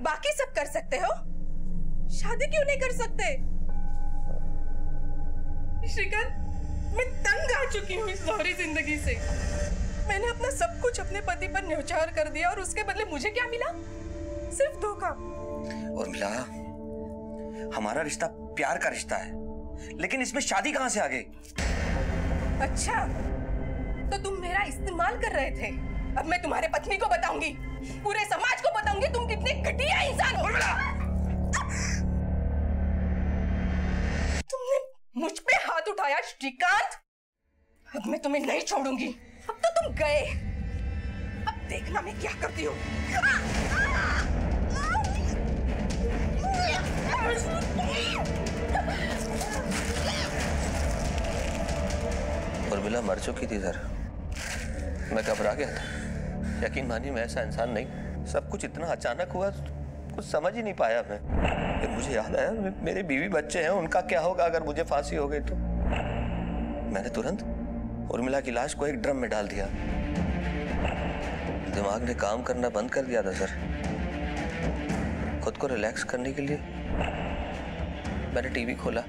बाकी सब कर सकते हो, शादी क्यों नहीं कर सकते? श्रीकांत, मैं तंग आ चुकी हूँ इस दोहरी जिंदगी से। मैंने अपना सब कुछ अपने पति पर न्यौछावर कर दिया और उसके बदले मुझे क्या मिला? सिर्फ धोखा। और मिला, हमारा रिश्ता प्यार का रिश्ता है, लेकिन इसमें शादी कहां से आ गई? अच्छा, तो तुम मेरा इस्तेमाल कर रहे थे। अब मैं तुम्हारे पत्नी को बताऊंगी, पूरे समाज को बताऊंगी तुम कितने घटिया इंसान हो। तुमने मुझ पे हाथ उठाया श्रीकांत, अब मैं तुम्हें नहीं छोड़ूंगी। अब तो तुम गए, अब देखना मैं क्या करती हूँ। उर्मिला मर चुकी थी सर। मैं घबरा गया था। यकीन मानिए मैं ऐसा इंसान नहीं। सब कुछ इतना अचानक हुआ, कुछ समझ ही नहीं पाया मैं। फिर मुझे याद आया मेरे बीवी बच्चे हैं, उनका क्या होगा अगर मुझे फांसी हो गई तो। मैंने तुरंत उर्मिला की लाश को एक ड्रम में डाल दिया। दिमाग ने काम करना बंद कर दिया था सर। खुद को रिलैक्स करने के लिए मैंने टीवी खोला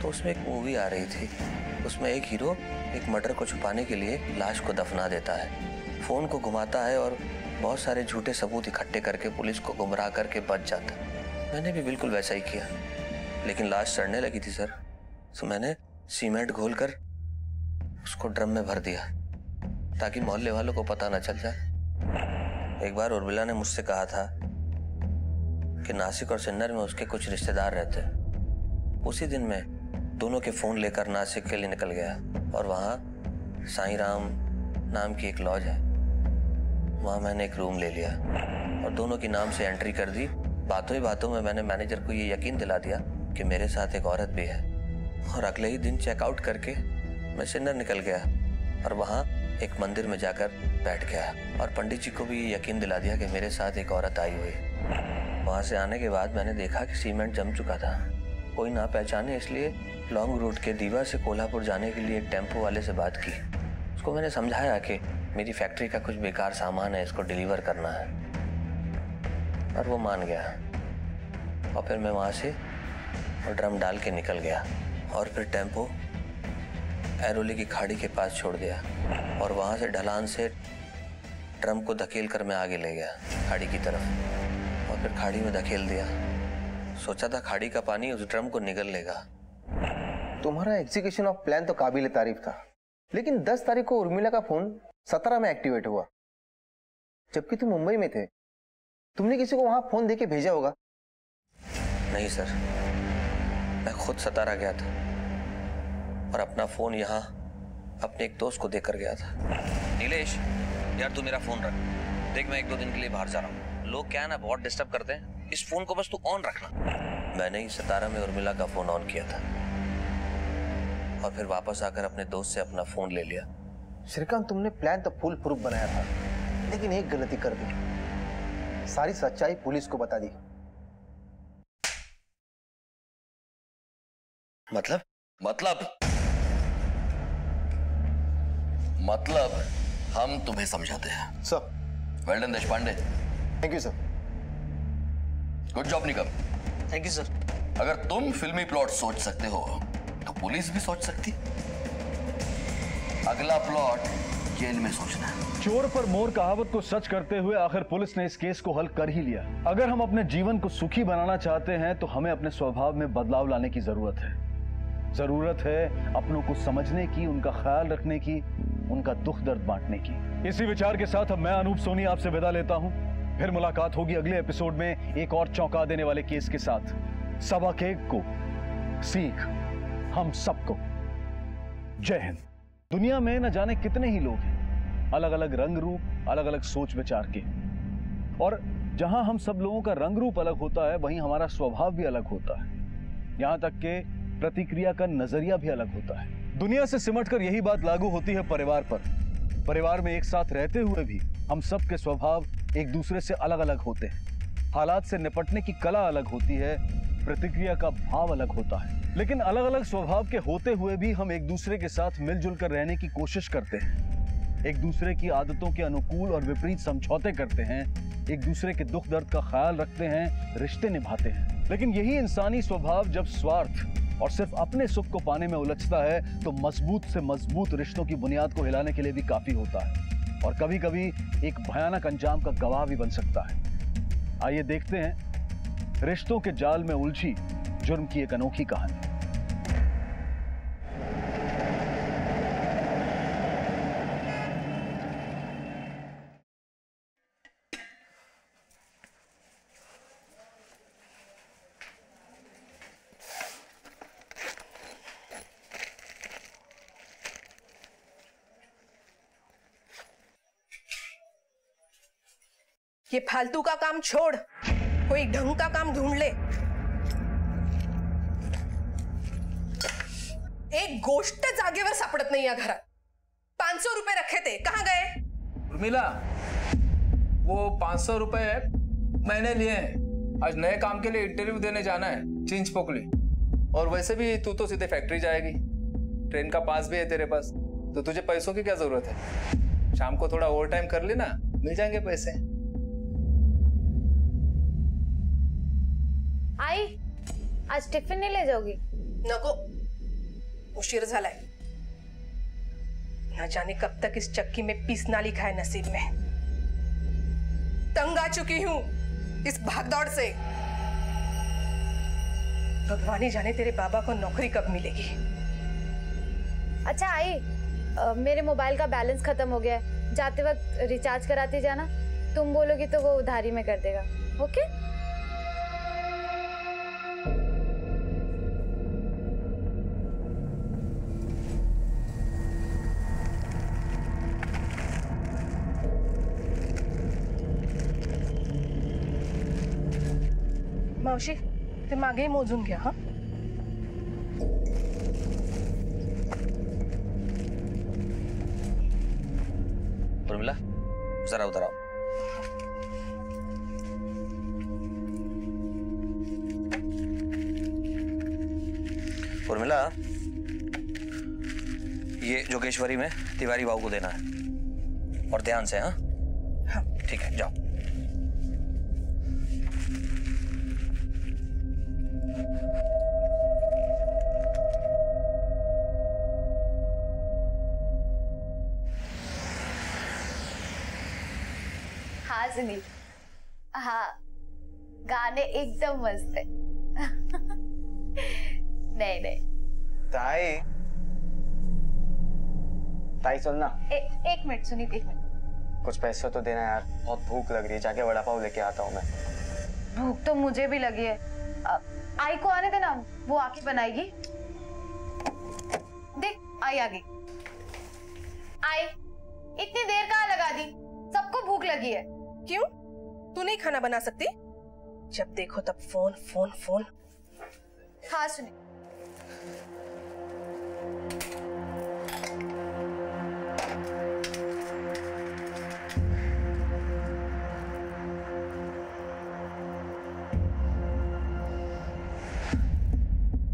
तो उसमें एक मूवी आ रही थी। उसमें एक हीरो एक मर्डर को छुपाने के लिए लाश को दफना देता है, फोन को घुमाता है और बहुत सारे झूठे सबूत इकट्ठे करके पुलिस को गुमराह करके बच जाता है। मैंने भी बिल्कुल वैसा ही किया, लेकिन लाश सड़ने लगी थी सर, तो मैंने सीमेंट घोलकर उसको ड्रम में भर दिया ताकि मोहल्ले वालों को पता न चल जाए। एक बार उर्मिला ने मुझसे कहा था कि नासिक और सिन्नर में उसके कुछ रिश्तेदार रहते हैं। उसी दिन मैं दोनों के फोन लेकर नासिक के लिए निकल गया और वहाँ साईं राम नाम की एक लॉज है, वहाँ मैंने एक रूम ले लिया और दोनों के नाम से एंट्री कर दी। बातों ही बातों में मैंने मैनेजर को ये यकीन दिला दिया कि मेरे साथ एक औरत भी है और अगले ही दिन चेकआउट करके मैं सिन्नर निकल गया और वहाँ एक मंदिर में जाकर बैठ गया और पंडित जी को भी ये यकीन दिला दिया कि मेरे साथ एक औरत आई हुई। वहाँ से आने के बाद मैंने देखा कि सीमेंट जम चुका था, कोई ना पहचाने, इसलिए लॉन्ग रूट के दीवा से कोल्हापुर जाने के लिए एक टेम्पो वाले से बात की। उसको मैंने समझाया कि मेरी फैक्ट्री का कुछ बेकार सामान है, इसको डिलीवर करना है, और वो मान गया। और फिर मैं वहाँ से ड्रम डाल के निकल गया और फिर टेम्पो ऐरोली की खाड़ी के पास छोड़ दिया और वहाँ से ढलान से ड्रम को धकेल कर मैं आगे ले गया खाड़ी की तरफ और फिर खाड़ी में धकेल दिया। सोचा था खाड़ी का पानी उस ड्रम को निगल लेगा। तुम्हारा एग्जीक्यूशन ऑफ प्लान तो काबिल तारीफ था, लेकिन 10 तारीख को उर्मिला का फोन 17 में एक्टिवेट हुआ, जबकि तुम मुंबई में थे। तुमने किसी को वहां फोन देके भेजा होगा। नहीं सर, मैं खुद सतारा गया था और अपना फोन यहाँ अपने एक दोस्त को देकर गया था। नीलेश यार तू मेरा फोन रख, देख मैं 1-2 दिन के लिए बाहर जा रहा हूँ, लोग क्या है ना बहुत डिस्टर्ब करते हैं, इस फोन को बस तू ऑन रखना। मैंने ही सतारा में उर्मिला का फोन ऑन किया था और फिर वापस आकर अपने दोस्त से अपना फोन ले लिया। श्रीकांत, तुमने प्लान तो फुल प्रूफ बनाया था, लेकिन एक गलती कर दी, सारी सच्चाई पुलिस को बता दी। मतलब हम तुम्हें समझाते हैं sir. Well done Deshpande. Thank you sir. Good job Nikam. Thank you sir. अगर तुम फिल्मी प्लॉट सोच सकते हो तो पुलिस भी सोच सकती। अगला प्लॉट जेल में सोचना है। चोर पर मोर कहावत को सच करते हुए आखिर पुलिस ने इस केस को हल कर ही लिया। अगर हम अपने जीवन को सुखी बनाना चाहते हैं तो हमें अपने स्वभाव में बदलाव लाने की जरूरत है। जरूरत है अपनों को समझने की, उनका ख्याल रखने की, उनका दुख दर्द बांटने की। इसी विचार के साथ अब मैं अनूप सोनी आपसे विदा लेता हूं। फिर मुलाकात होगी अगले एपिसोड में एक और चौंका देने वाले केस के साथ। सबक एक को सीख हम सबको। जय हिंद। दुनिया में न जाने कितने ही लोग हैं, अलग अलग रंग रूप, अलग अलग सोच विचार के, और जहां हम सब लोगों का रंग रूप अलग होता है वहीं हमारा स्वभाव भी अलग होता है, यहां तक के प्रतिक्रिया का नजरिया भी अलग होता है। दुनिया से सिमटकर यही बात लागू होती है परिवार पर। परिवार में एक साथ रहते हुए भी हम सब के स्वभाव एक दूसरे से अलग अलग होते हैं। हालात से निपटने की कला अलग होती है, प्रतिक्रिया का भाव अलग होता है, लेकिन अलग अलग स्वभाव के होते हुए भी हम एक दूसरे के साथ मिलजुल कर रहने की कोशिश करते हैं, एक दूसरे की आदतों के अनुकूल और विपरीत समझौते करते हैं एक दूसरे के दुख दर्द का ख्याल रखते हैं, रिश्ते निभाते हैं। लेकिन यही इंसानी स्वभाव जब स्वार्थ और सिर्फ अपने सुख को पाने में उलझता है तो मजबूत से मजबूत रिश्तों की बुनियाद को हिलाने के लिए भी काफी होता है और कभी कभी एक भयानक अंजाम का गवाह भी बन सकता है। आइए देखते हैं रिश्तों के जाल में उलझी जुर्म की एक अनोखी कहानी। ये फालतू का काम छोड़, कोई ढंग का काम ढूंढ ले। एक गोष्ट जागेवर सापडत नाही या घरात। 500 रुपए रखे थे, कहां गए? उर्मिला, वो 500 रुपए मैंने लिए हैं। आज नए काम के लिए इंटरव्यू देने जाना है चिंच पोकली। और वैसे भी तू तो सीधे फैक्ट्री जाएगी, ट्रेन का पास भी है तेरे पास, तो तुझे पैसों की क्या जरूरत है? शाम को थोड़ा ओवर टाइम कर लेना, मिल जाएंगे पैसे। आई, आज टिफिन नहीं ले जाओगी? नको, उशीर झालाय। न जाने कब तक इस चक्की में पीसना लिखा है नसीब में। तंग आ चुकी हूं इस भागदौड़ से। भगवान ही जाने तेरे बाबा को नौकरी कब मिलेगी। अच्छा आई, मेरे मोबाइल का बैलेंस खत्म हो गया है, जाते वक्त रिचार्ज कराती जाना। तुम बोलोगी तो वो उधारी में कर देगा। ओके? मावशी, ते मागे मोजून घ्या हा। उर्मिला, जरा उधर आओ। उर्मिला, ये जोगेश्वरी में तिवारी बाबू को देना है और ध्यान से। हाँ हाँ ठीक है, जाओ। हाँ सुनील, हाँ गाने एकदम मस्त है। नहीं नहीं ताई, ताई सुनना। एक मिनट सुनील, एक मिनट। कुछ पैसे तो देना यार, बहुत भूख लग रही है, जाके वड़ा पाव लेके आता हूँ मैं। भूख तो मुझे भी लगी है। आई को आने देना, वो आके बनाएगी। देख आई आ गई। आई, इतनी देर कहाँ लगा दी? सबको भूख लगी है। क्यों? तू नहीं खाना बना सकती? जब देखो तब फोन फोन फोन। हाँ सुनिए,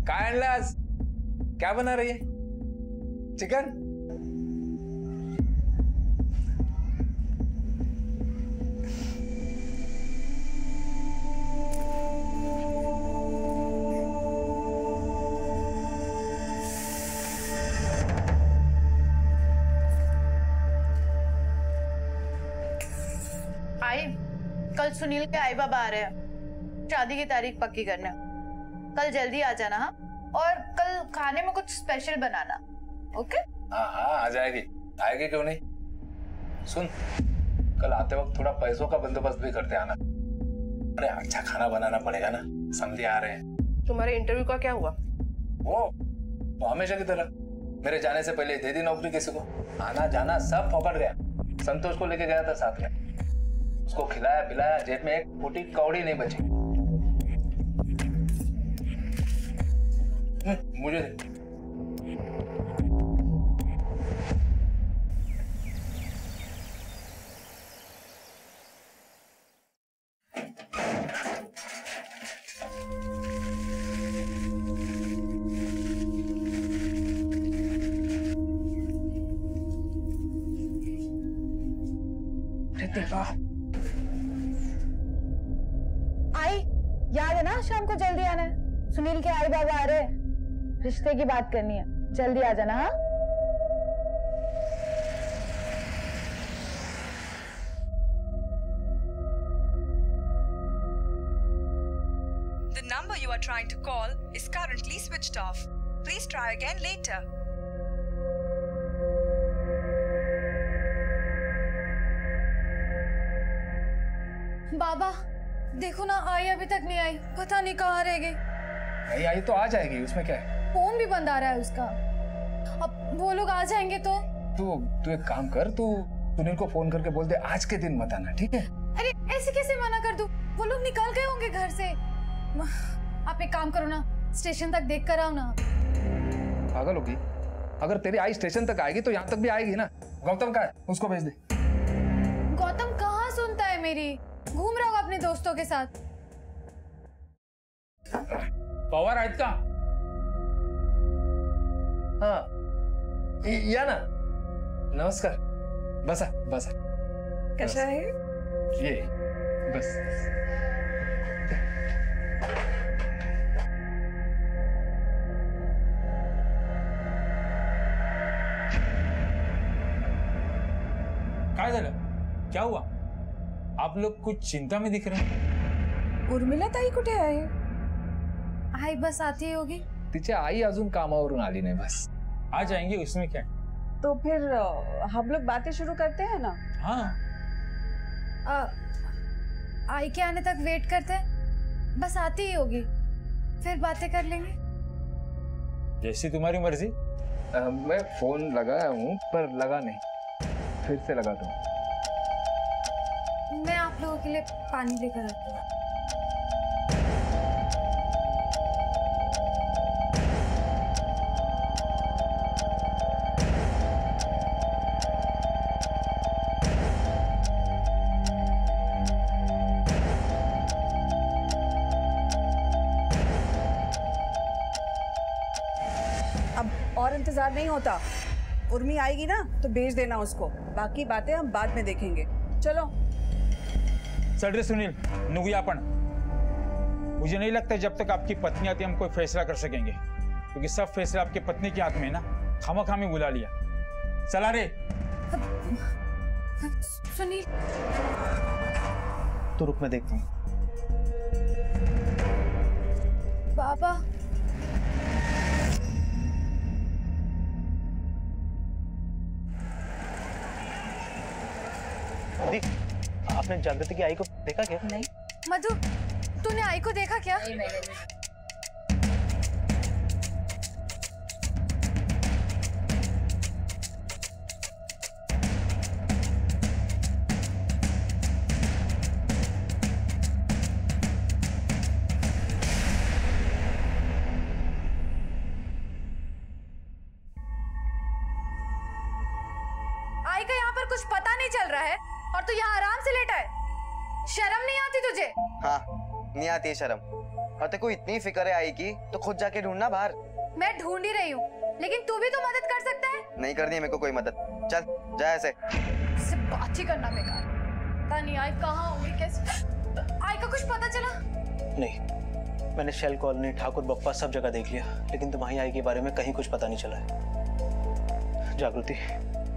कायलास, क्या बना रही है? चिकन? आई, कल सुनील के आई बाबा आ रहे हैं, शादी की तारीख पक्की करने। कल जल्दी आ जाना। हाँ, और कल खाने में कुछ स्पेशल बनाना। ओके? हाँ हाँ आ जाएगी, आएगी क्यों नहीं। सुन, कल आते वक्त थोड़ा पैसों का बंदोबस्त भी करते आना। अरे अच्छा खाना बनाना पड़ेगा ना, समझे आ रहे हैं। तुम्हारे इंटरव्यू का क्या हुआ? वो हमेशा की तरह मेरे जाने से पहले दे दी नौकरी किसी को। आना जाना सब फोकट गया। संतोष को लेके गया था साथ में, उसको खिलाया पिलाया, जेब में एक फूटी कौड़ी नहीं बची। मुझे देवा, याद है ना शाम को जल्दी आना है, सुनील के आई बाबा आ रहे हैं, रिश्ते की बात करनी है, जल्दी आ जाना। हाँ The number you are trying to call is currently switched off. Please try again later. बाबा देखो ना, आई अभी तक नहीं आई, पता नहीं कहाँ रह गई। नहीं आई तो आ जाएगी, उसमें क्या है। फोन भी बंद आ रहा है उसका, अब वो लोग आ जाएंगे तो। तू एक काम कर, तू सुनील को फोन करके बोल दे आज के दिन मत आना, ठीक है? अरे ऐसे कैसे मना कर दूं? वो लोग निकल गए होंगे घर से। आप एक काम करो ना, स्टेशन तक देख कर आओ ना। पागल होगी? अगर तेरी आई स्टेशन तक आएगी तो यहाँ तक भी आएगी ना। गौतम का है, उसको भेज दे। गौतम कहाँ सुनता है मेरी, घूम रहा हूँ अपने दोस्तों के साथ। पवार आहेत का? हाँ या ना। नमस्कार, बसा बसा। कशा आहे? ये बस। काय झालं? क्या हुआ? आप लोग कुछ चिंता में दिख रहे हैं। उर्मिला ताई कुठे आहे? आई बस आती होगी। तिची आई अजून कामावरून आली नाही, बस आ जाएंगे, उसमें क्या है? तो फिर हम लोग बातें शुरू करते हैं ना। हाँ आई के आने तक वेट करते हैं, बस आती ही होगी, फिर बातें कर लेंगे। जैसी तुम्हारी मर्जी। मैं फोन लगाया हूँ पर लगा नहीं, फिर से लगा दूँ। मैं आप लोगों के लिए पानी लेकर आती हूँ। अब और इंतजार नहीं होता, उर्मी आएगी ना तो भेज देना उसको, बाकी बातें हम बाद में देखेंगे। चलो चल रे सुनील, नुगुया आपण। मुझे नहीं लगता जब तक आपकी पत्नी आती हम कोई फैसला कर सकेंगे, क्योंकि सब फैसला आपके पत्नी के हाथ में है ना। खामा-खामी बुला लिया, चला रे। सुनील तो रुक, मैं देखता हूँ। बाबा आपने जागृति की आई को देखा क्या? नहीं। मधु, तूने आई को देखा क्या? नहीं, मैंने नहीं। आई का यहाँ पर कुछ पता नहीं चल रहा है और तू यहाँ आराम से लेटा है। शर्म नहीं आती तुझे? हाँ, नहीं आती है शर्म। और तेरे को इतनी फिक्र है आई की तो खुद जाके ढूंढना बाहर। मैं ढूंढ ही रही हूँ, लेकिन तू भी तो मदद कर सकता है। नहीं करनी है मेरे को कोई मदद, चल जा ऐसे। इससे बात ही करना बेकार। पता नहीं आई कहाँ होगी, कैसे। आई का कुछ पता चला? नहीं, मैंने शेल कॉलोनी, ठाकुर बप्पा सब जगह देख लिया, लेकिन तुम्हारी आई के बारे में कहीं कुछ पता नहीं चला है। जागृति,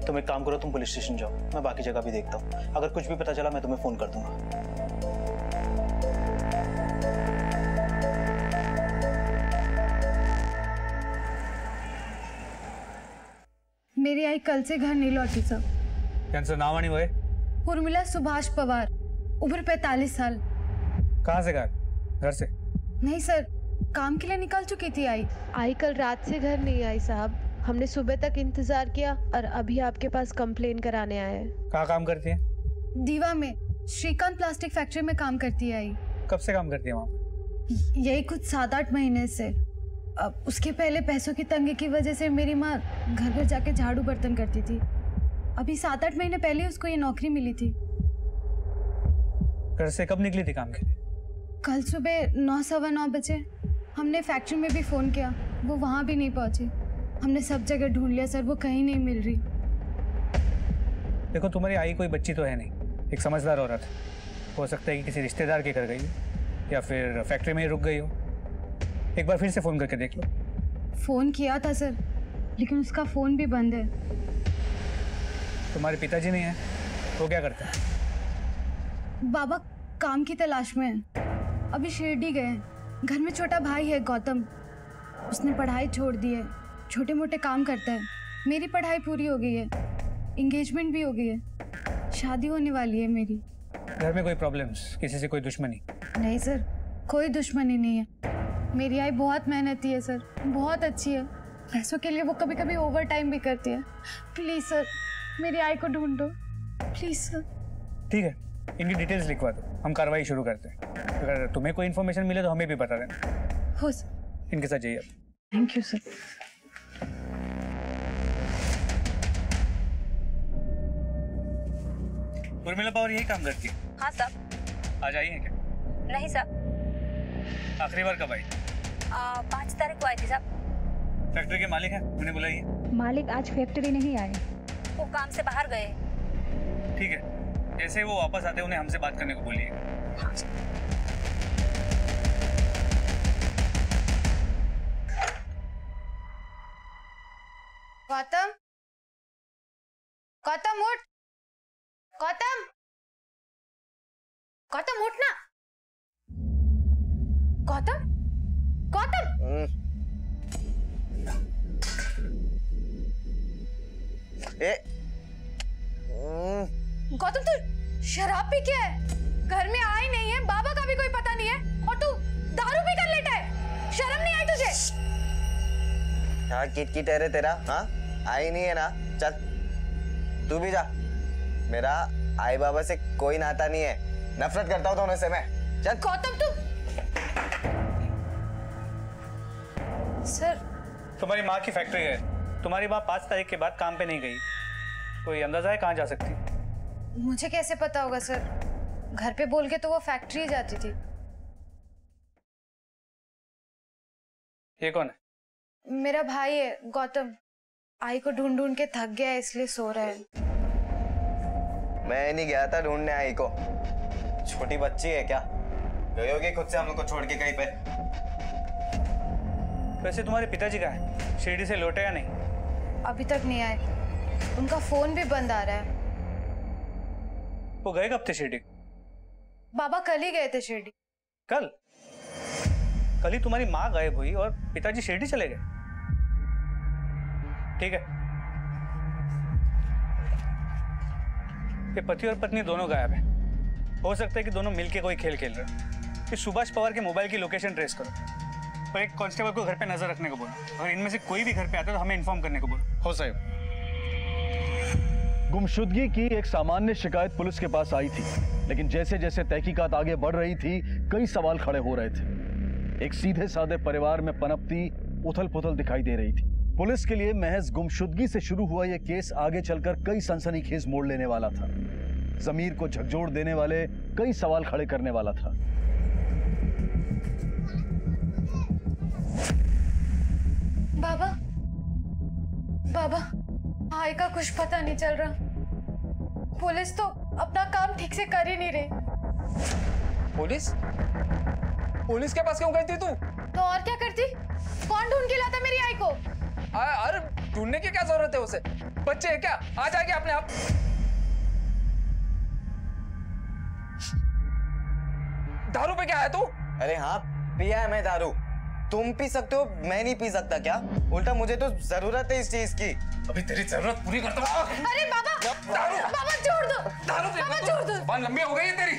तुम एक काम करो, तुम पुलिस स्टेशन जाओ, मैं बाकी जगह भी देखता हूँ। अगर कुछ भी पता चला मैं तुम्हें फोन कर दूंगा। मेरी आई कल से घर नहीं लौटी सब। त्यांचं नाव आणि वय? उर्मिला सुभाष पवार, उम्र 45 साल। कहाँ से घर से? नहीं सर, काम के लिए निकल चुकी थी आई। आई कल रात से घर नहीं आई साहब, हमने सुबह तक इंतजार किया और अभी आपके पास कंप्लेन कराने आए हैं। कहाँ काम करती है? दीवा में श्रीकांत प्लास्टिक फैक्ट्री में काम करती है आई। कब से काम करती है वहाँ? यही कुछ 7-8 महीने से। अब उसके पहले पैसों की तंगी की वजह से मेरी माँ घर घर जाके झाड़ू बर्तन करती थी। अभी 7-8 महीने पहले उसको ये नौकरी मिली थी। घर से कब निकली थी काम के लिए? कल सुबह 9-9:15 बजे। हमने फैक्ट्री में भी फोन किया, वो वहाँ भी नहीं पहुंची। हमने सब जगह ढूंढ लिया सर, वो कहीं नहीं मिल रही। देखो, तुम्हारी आई कोई बच्ची तो है नहीं, एक समझदार औरत है। हो सकता है कि किसी रिश्तेदार के घर गई। या फिर फैक्ट्री में ही रुक गई हो। एक बार फिर से फोन करके देख लो। फोन किया था सर, लेकिन उसका फोन भी बंद है। तुम्हारे पिताजी नहीं है, वो क्या करते हैं? बाबा काम की तलाश में है, अभी शिरडी गए हैं। घर में छोटा भाई है गौतम, उसने पढ़ाई छोड़ दी है, छोटे मोटे काम करता है। मेरी पढ़ाई पूरी हो गई है, एंगेजमेंट भी हो गई है, शादी होने वाली है मेरी। घर में कोई प्रॉब्लम्स, किसी से कोई दुश्मनी? नहीं सर, कोई दुश्मनी नहीं है। मेरी आई बहुत मेहनती है सर, बहुत अच्छी है। पैसों के लिए वो कभी कभी ओवर टाइम भी करती है। प्लीज सर, मेरी आई को ढूंढ दो प्लीज सर। ठीक है, इनकी डिटेल्स लिखवा दो, हम कार्रवाई शुरू करते हैं। अगर तुम्हें कोई इन्फॉर्मेशन मिले तो हमें भी बता देना। हो सर। इनके साथ जाइए। Thank you sir. Urmila power यही काम करती है? हाँ सर। आज आई है क्या? नहीं सर। आखिरी बार कब आई? 5 तारीख को आई थी सर। फैक्ट्री के मालिक हैं, उन्हें बुलाइए। मालिक आज फैक्ट्री नहीं आए, वो काम से बाहर गए। ठीक है, जैसे वो वापस आते उन्हें हमसे बात करने को बोलिए। गौतम, गौतम उठ, गौतम, गौतम उठ ना। गौतम, गौतम। गौतम तू शराब पी के है, घर में आई नहीं है, बाबा का भी कोई पता नहीं है, और तू दारू पी कर लेटा है। शर्म नहीं आई तुझे? हाँ किट है रे तेरा। हाँ आई नहीं है ना, चल तू भी जा। मेरा आई बाबा से कोई नाता नहीं है, नफरत करता हूँ दोनों से मैं। चल। गौतम तू। सर तुम्हारी माँ की फैक्ट्री है, तुम्हारी माँ 5 तारीख के बाद काम पे नहीं गई। कोई अंदाजा है कहाँ जा सकती? मुझे कैसे पता होगा सर, घर पे बोल के तो वो फैक्ट्री जाती थी। ये कौन है? मेरा भाई है गौतम, आई को ढूंढ ढूंढ के थक गया है इसलिए सो रहा है। मैं नहीं गया था ढूंढने आई को, छोटी बच्ची है क्या, गई होगी खुद से हम लोग को छोड़ के कहीं पे। वैसे तुम्हारे पिताजी कहाँ हैं? शिरडी से लौटे या नहीं? अभी तक नहीं आए, उनका फोन भी बंद आ रहा है। वो गए कब थे शिरडी? बाबा कल ही गए थे शिरडी। कल? कल ही तुम्हारी माँ गायब हुई और पिताजी शिरडी चले गए। ठीक है, ये पति और पत्नी दोनों गायब हैं। हो सकता है कि दोनों मिलके कोई खेल खेल रहे हैं। कि सुभाष पवार के मोबाइल की लोकेशन ट्रेस करो और एक कांस्टेबल को घर पे नजर रखने को बोलो, और इनमें से कोई भी घर पे आता है तो हमें इन्फॉर्म करने को बोलो। हो साहब। गुमशुदगी की एक सामान्य शिकायत पुलिस के पास आई थी, लेकिन जैसे जैसे तहकीकात आगे बढ़ रही थी कई सवाल खड़े हो रहे थे। एक सीधे साधे परिवार में पनपती उथल पुथल दिखाई दे रही थी। पुलिस के लिए महज गुमशुदगी से शुरू हुआ यह केस आगे चलकर कई सनसनीखेज मोड़ लेने वाला था। जमीर को झकझोर देने वाले कई सवाल खड़े करने वाला था। बाबा, बाबा, आई का कुछ पता नहीं चल रहा। पुलिस तो अपना काम ठीक से कर ही नहीं रही। पुलिस? पुलिस के पास क्यों गई थी तू? तो और क्या करती? कौन ढूंढ के लाता मेरी आई को? अरे ढूंढने की क्या जरूरत है उसे? बच्चे है क्या, आ जाएगी अपने आप। दारू पे क्या है तू? अरे हाँ पिया है मैं दारू, तुम पी सकते हो, मैं नहीं पी सकता क्या? उल्टा मुझे तो जरूरत है इस चीज की। अभी तेरी जरूरत पूरी करता हूँ। अरे बाबा, दारू, बाबा छोड़ दो, दारू बाबा छोड़ दो। जुबान लंबी हो गई है तेरी।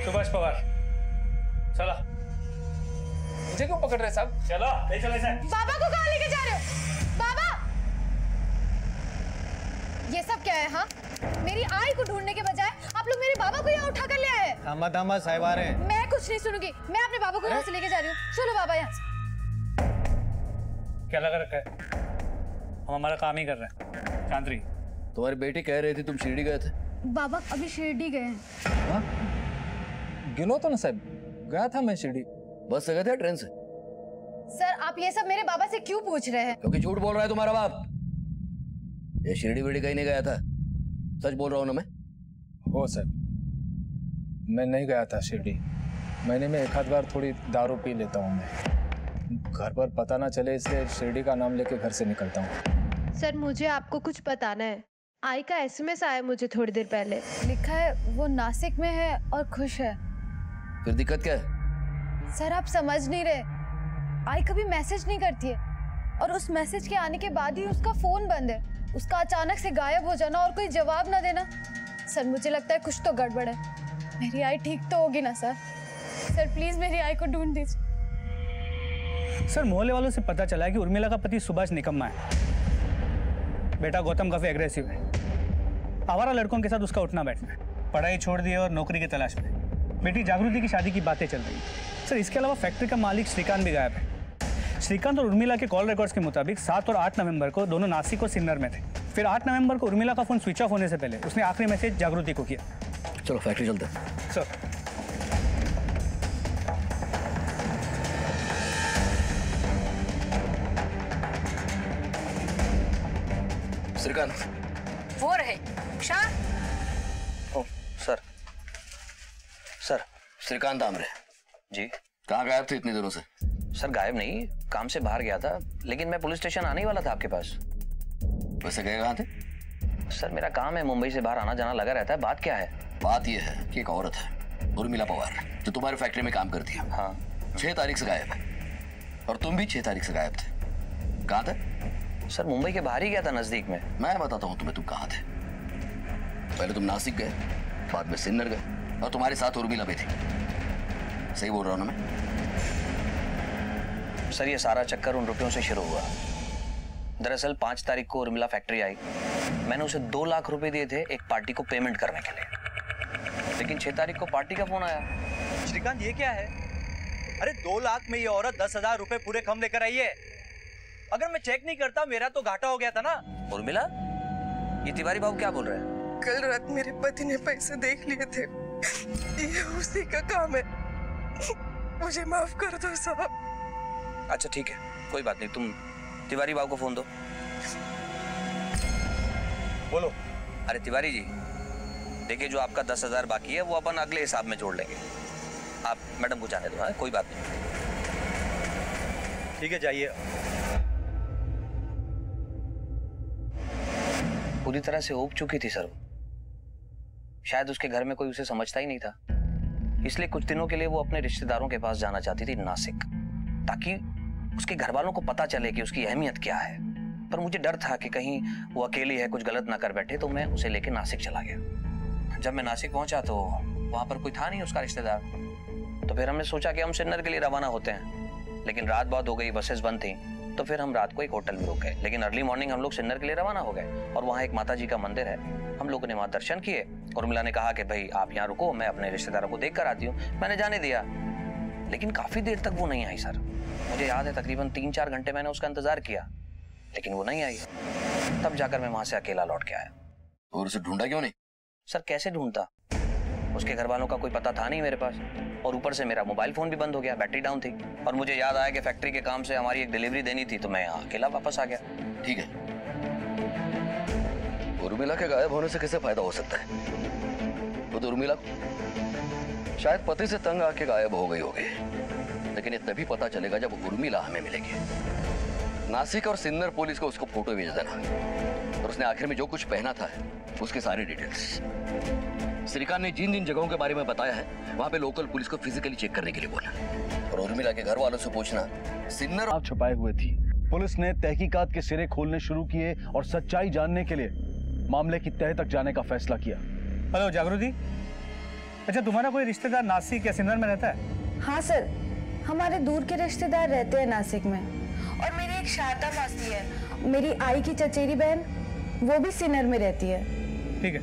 सुभाष पवार, चला। मुझे क्यों पकड़ रहे साहब? चलो, ले चले इसे। बाबा को कहाँ लेके जा रहे हो? बाबा, ये सब क्या है? हाँ, मेरी आई को ढूंढने के बजाय आप लोग मेरे बाबा को यहाँ उठा कर ले आए। दामा साहिब आ रहे हैं। मैं कुछ नहीं सुनूंगी, मैं अपने बाबा को यहाँ से लेके जा रही हूँ। चलो बाबा यहाँ से। क्या लगा रखा है? हम हमारा काम ही कर रहे हैं। चांद्री, तुम्हारी बेटी कह रही थी तुम शिरडी गए थे। बाबा अभी शिरडी गए हैं। गिनो तो ना साहब, गया था मैं शिरडी। बस से गए थे ट्रेन से? सर आप ये सब मेरे बाबा से क्यों पूछ रहे हैं? क्योंकि झूठ बोल रहा है तुम्हारा बाप। ये शिरडी विरडी कहीं नहीं गया था, सच बोल रहा हूँ ना मैं। हो सर, मैं नहीं गया था शिरडी। महीने में एक आध बार थोड़ी दारू पी लेता हूँ मैं। घर पर पता ना चले इसलिए शिरडी का नाम लेके घर से निकलता हूँ। सर मुझे आपको कुछ बताना है। आई का एसएमएस आया मुझे थोड़ी देर पहले। लिखा है वो नासिक में है और खुश है। फिर दिक्कत क्या है? सर आप समझ नहीं रहे, आई कभी मैसेज नहीं करती है और उस मैसेज के आने के बाद ही उसका फोन बंद है। उसका अचानक से गायब हो जाना और कोई जवाब ना देना, सर मुझे लगता है कुछ तो गड़बड़ है। मेरी आई ठीक तो होगी ना सर? सर प्लीज मेरी आई को ढूंढ दीजिए। सर मोहल्ले वालों से पता चला है कि उर्मिला का पति सुभाष निकम्मा है। बेटा गौतम काफी एग्रेसिव है, आवारा लड़कों के साथ उसका उठना बैठना है, पढ़ाई छोड़ दी और नौकरी की तलाश में। बेटी जागृति की शादी की बातें चल रही है। सर इसके अलावा फैक्ट्री का मालिक श्रीकांत भी गायब है। श्रीकांत और उर्मिला के कॉल रिकॉर्ड्स के मुताबिक 7 और 8 नवंबर को दोनों नासिक और सिन्नर में थे। फिर 8 नवंबर को उर्मिला का फोन स्विच ऑफ होने से पहले उसने आखिरी मैसेज जागृति को किया। चलो फैक्ट्री चलते हैं। सर श्रीकांत वो रहे शाह। ओ सर। सर श्रीकांत आमरे जी। कहाँ गायब थे इतने दिनों से? सर गायब नहीं, काम से बाहर गया था, लेकिन मैं पुलिस स्टेशन आने ही वाला था आपके पास। वैसे गए कहाँ थे? सर मेरा काम है, मुंबई से बाहर आना जाना लगा रहता है। बात क्या है? बात यह है कि एक औरत है उर्मिला पवार जो तुम्हारे फैक्ट्री में काम करती है। हाँ 6 तारीख से गायब है और तुम भी 6 तारीख से गायब थे। कहाँ थे? सर मुंबई के बाहर ही गया था, नजदीक में। मैं बताता हूँ तुम्हें तुम कहाँ थे। पहले तुम नासिक गए, बाद में सिन्नर गए और तुम्हारे साथ उर्मिला भी थी। सही बोल रहा हूँ ना मैं? सर ये सारा चक्कर उन रुपयों से शुरू हुआ। दरअसल 5 तारीख को उर्मिला फैक्ट्री आई। मैंने उसे 2 लाख रुपए दिए थे एक पार्टी को पेमेंट करने के लिए, लेकिन 6 तारीख को पार्टी का फोन आया। श्रीकांत ये क्या है? अरे 2 लाख में ये औरत 10,000 रुपए पूरे कम लेकर आई है। अगर मैं चेक नहीं करता मेरा तो घाटा हो गया था ना। उर्मिला, ये तिवारी बाबू क्या बोल रहे हैं? कल रात मेरे पति ने पैसे देख लिए थे, ये उसी का काम है। मुझे माफ कर दो साहब। अच्छा ठीक है, कोई बात नहीं, तुम तिवारी बाबू को फोन दो। बोलो। अरे तिवारी जी, देखिए जो आपका 10,000 बाकी है वो अपन अगले हिसाब में जोड़ लेंगे। आप मैडम को जाने दो। हाँ कोई बात नहीं। ठीक है जाइए। पूरी तरह से ऊब चुकी थी सर। शायद उसके घर में कोई उसे समझता ही नहीं था, इसलिए कुछ दिनों के लिए वो अपने रिश्तेदारों के पास जाना चाहती थी नासिक, ताकि उसके घर वालों को पता चले कि उसकी अहमियत क्या है। पर मुझे डर था कि कहीं वो अकेली है, कुछ गलत ना कर बैठे, तो मैं उसे लेके नासिक चला गया। जब मैं नासिक पहुंचा तो वहां पर कोई था नहीं उसका रिश्तेदार। तो फिर हमने सोचा कि हम सिन्नर के लिए रवाना होते हैं, लेकिन रात बहुत हो गई, बसेस बंद थी, तो फिर हम रात को एक होटल में रुक गए। लेकिन अर्ली मॉर्निंग हम लोग सिन्नर के लिए रवाना हो गए और वहाँ एक माता जी का मंदिर है। हम लोगों ने वहाँ दर्शन किए। उर्मिला ने कहा कि भाई आप यहाँ रुको, मैं अपने रिश्तेदारों को देख कर आती हूँ। मैंने जाने दिया, लेकिन काफी देर तक वो नहीं आई सर। मुझे याद है तकरीबन 3-4 घंटे मैंने उसका इंतजार किया, लेकिन वो नहीं आई। तब जाकर मैं वहां से अकेला लौट के आया। और उसे ढूंढा क्यों नहीं? सर कैसे ढूंढता, उसके घर वालों का कोई पता था नहीं मेरे पास, और ऊपर से मेरा मोबाइल फोन भी बंद हो गया, बैटरी डाउन थी। और मुझे याद आया कि फैक्ट्री के काम से हमारी एक डिलीवरी देनी थी, तो मैं यहाँ अकेला वापस आ गया। ठीक है, उर्मिला के गायब होने से कैसे फायदा हो सकता है? वो तो उर्मिला शायद पति से तंग आके गायब हो गई होगी, लेकिन ये तभी पता चलेगा जब उर्मिला हमें मिलेगी। नासिक और सिन्नर पुलिस को उसको फोटो भेज देना, और उसने आखिर में जो कुछ पहना था उसके सारे डिटेल्स। श्रीकांत ने जिन जिन जगहों के बारे में बताया है वहां पे लोकल पुलिस को फिजिकली चेक करने के लिए बोला, और उर्मिला के घर वालों से पूछना सिन्नर आप छुपाए हुए थी। पुलिस ने तहकीकात के सिरे खोलने शुरू किए और सच्चाई जानने के लिए मामले की तह तक जाने का फैसला किया। हेलो जागृति, अच्छा तुम्हारा कोई रिश्तेदार नासिक या सिन्नर में रहता है? हाँ सर, हमारे दूर के रिश्तेदार रहते हैं नासिक में, और मेरी एक शारदा मौसी है, मेरी आई की चचेरी बहन, वो भी सिन्नर में रहती है। ठीक है,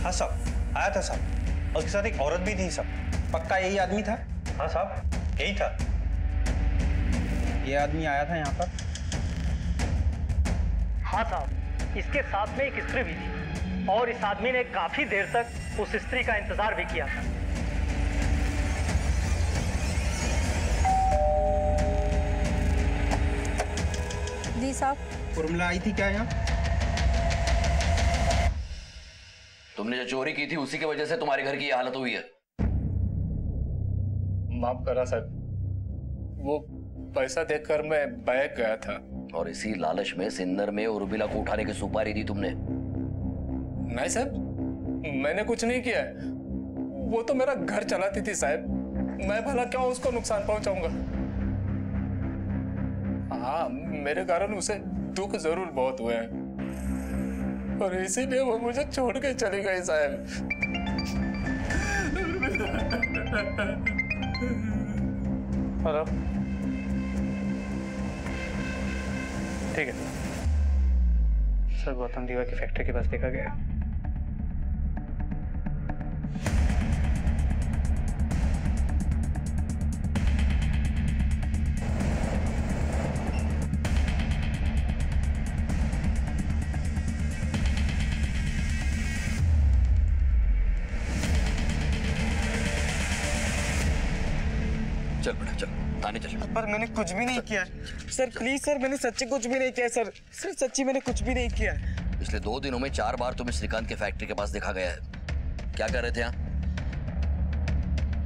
हाँ साहब आया था साहब, उसके साथ एक औरत भी थी साहब। पक्का यही आदमी था? हाँ साहब यही था। ये आदमी आया था यहाँ पर? हाँ साहब, इसके साथ में एक स्त्री भी थी, और इस आदमी ने काफी देर तक उस स्त्री का इंतजार भी किया था। जी साहब। उर्मिला आई थी क्या यहाँ? तुमने जो चोरी की थी उसी की वजह से तुम्हारे घर की ये हालत हुई है। माफ करा साहब, वो पैसा देखकर मैं बहक गया था। और इसी लालच में सिन्नर में उर्मिला को उठाने की सुपारी दी तुमने? नहीं साहब, मैंने कुछ नहीं किया। वो तो मेरा घर चलाती थी साहब, मैं भला क्यों उसको नुकसान पहुंचाऊंगा। हाँ, मेरे कारण उसे दुख जरूर बहुत हुए हैं और इसीलिए वो मुझे छोड़ के चली गई साहब। हेलो, ठीक है सर, गौतम दीवा की फैक्ट्री के पास देखा गया। चल बेटा चल, थाने चल। पर मैंने कुछ भी नहीं किया सर, प्लीज सर, मैंने सच्ची कुछ भी नहीं किया सर। सर सच्ची मैंने कुछ भी नहीं किया। पिछले 2 दिनों में 4 बार तुम्हें श्रीकांत के फैक्ट्री के पास देखा गया है। क्या कर रहे थे यहाँ?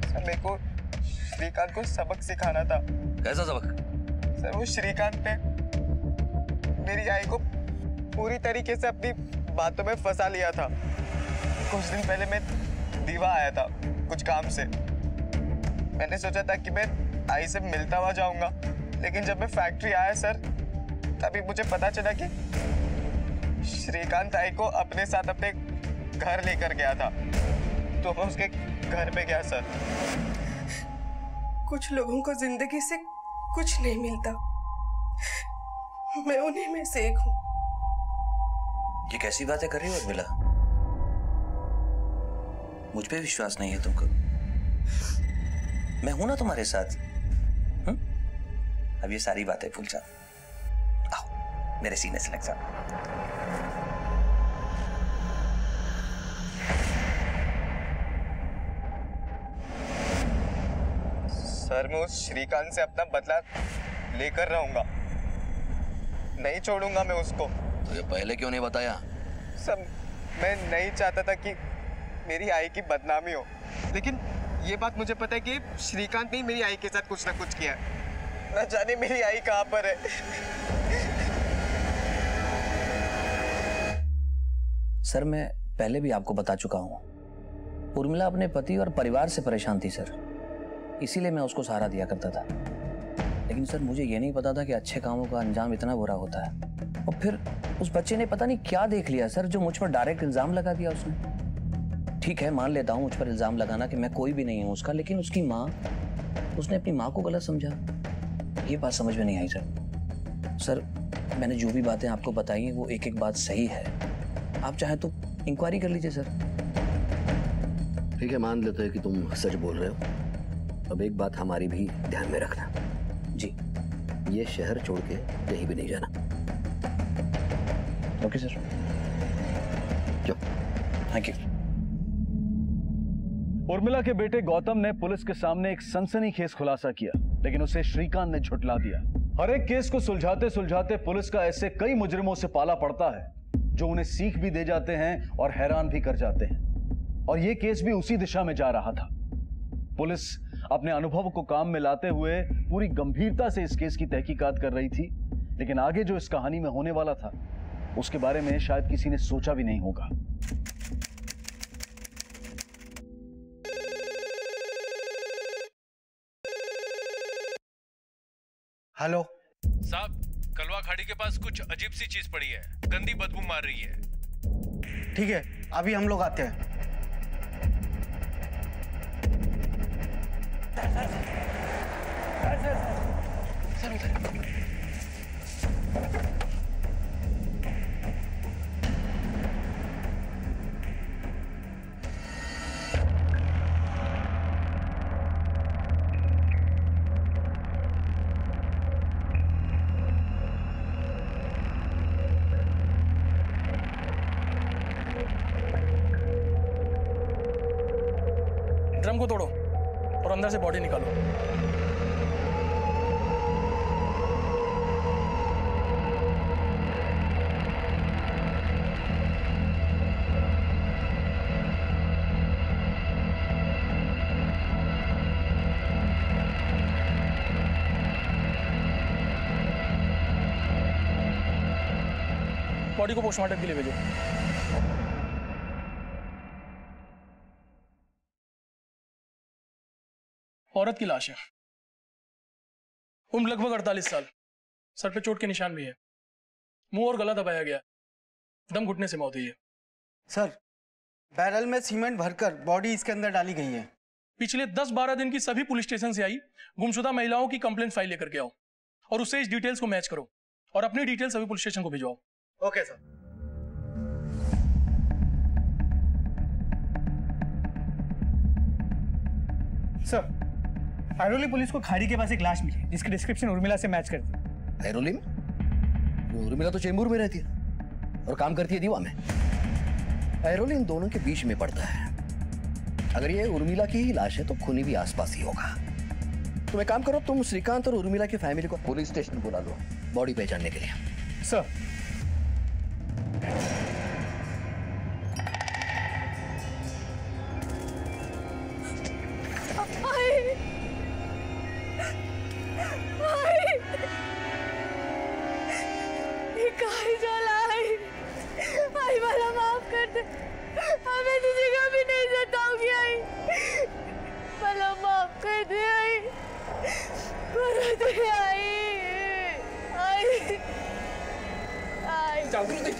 सर मेरे को श्रीकांत को सबक सिखाना था। कैसा सबक? सर वो श्रीकांत ने मेरी आई को पूरी तरीके से अपनी बातों में फंसा लिया था। कुछ दिन पहले मैं दीवा आया था कुछ काम से। मैंने सोचा था कि मैं आई से मिलता हुआ जाऊंगा, लेकिन जब मैं फैक्ट्री आया सर, तभी मुझे पता चला कि श्रीकांत आई को अपने साथ अपने घर लेकर गया था। तो मैं उसके घर पे गया सर। कुछ लोगों को जिंदगी से कुछ नहीं मिलता, मैं उन्हीं में से एक हूँ। ये कैसी बातें कर रही हो उर्मिला? मुझ पे विश्वास नहीं है तुमको? मैं हूं ना तुम्हारे साथ। अब ये सारी बातें भूल जाओ, आओ मेरे सीने से लग जाओ। सर मैं उस श्रीकांत से अपना बदला लेकर रहूंगा, नहीं छोड़ूंगा मैं उसको। तो ये पहले क्यों नहीं बताया? सब मैं नहीं चाहता था कि मेरी आई की बदनामी हो, लेकिन ये बात मुझे पता है कि श्रीकांत ने मेरी आई के साथ कुछ ना कुछ किया है। न जाने मेरी आई कहाँ पर है। सर मैं पहले भी आपको बता चुका हूं, उर्मिला अपने पति और परिवार से परेशान थी सर, इसीलिए मैं उसको सहारा दिया करता था। लेकिन सर मुझे ये नहीं पता था कि अच्छे कामों का अंजाम इतना बुरा होता है। और फिर उस बच्चे ने पता नहीं क्या देख लिया सर, जो मुझ पर डायरेक्ट इल्जाम लगा दिया उसने। ठीक है मान लेता हूँ मुझ पर इल्जाम लगाना कि मैं कोई भी नहीं हूँ उसका, लेकिन उसकी माँ, उसने अपनी माँ को गलत समझा। ये बात समझ में नहीं आई सर। सर मैंने जो भी बातें आपको बताई हैं वो एक एक बात सही है। आप चाहें तो इंक्वायरी कर लीजिए सर। ठीक है, मान लेते हैं कि तुम सच बोल रहे हो। अब एक बात हमारी भी ध्यान में रखना। जी। ये शहर छोड़ के कहीं भी नहीं जाना। Okay sir. क्यों? Thank you. उर्मिला के बेटे गौतम ने पुलिस के सामने एक सनसनीखेज खुलासा किया, लेकिन उसे श्रीकांत ने झुठला दिया। हर एक केस को सुलझाते सुलझाते पुलिस का ऐसे कई मुजरिमों से पाला पड़ता है जो उन्हें सीख भी दे जाते हैं और हैरान भी कर जाते हैं। और यह केस भी उसी दिशा में जा रहा था। पुलिस अपने अनुभव को काम में लाते हुए पूरी गंभीरता से इस केस की तहकीकात कर रही थी, लेकिन आगे जो इस कहानी में होने वाला था उसके बारे में शायद किसी ने सोचा भी नहीं होगा। हेलो साहब, कलवा खाड़ी के पास कुछ अजीब सी चीज पड़ी है, गंदी बदबू मार रही है। ठीक है, अभी हम लोग आते हैं। ड्रम को तोड़ो और अंदर से बॉडी निकालो। बॉडी को पोस्टमार्टम के लिए भेजो। औरत की लाश है, उम्र लगभग 48 साल, सर पे चोट के निशान भी है, मुंह और गला दबाया गया, दम घुटने से मौत हुई है। सर, बैरल में सीमेंट भरकर बॉडी इसके अंदर डाली गई है। पिछले 10-12 दिन की सभी पुलिस स्टेशन से आई गुमशुदा महिलाओं की कंप्लेंट फाइल लेकर के आओ और उससे इस डिटेल्स को मैच करो और अपनी डिटेल्स सभी पुलिस स्टेशन को भिजवाओ। Okay sir. Sir, Airoli police को खाड़ी के पास एक लाश मिली जिसकी डिस्क्रिप्शन उर्मिला से मैच करती है। ऐरोली में? उर्मिला तो चेंबूर में रहती है और काम करती है दीवा में। ऐरोली इन दोनों के बीच में पड़ता है। अगर ये उर्मिला की ही लाश है तो खूनी भी आसपास ही होगा। तुम एक काम करो, तुम श्रीकांत और उर्मिला की फैमिली को पुलिस स्टेशन बुला लो बॉडी पहचानने के लिए। सर, आई वाला माफ कर दे, हमें तुझे कभी नहीं सताऊंगी। आई वाला माफ कर दे। आई आई आई आई जागृति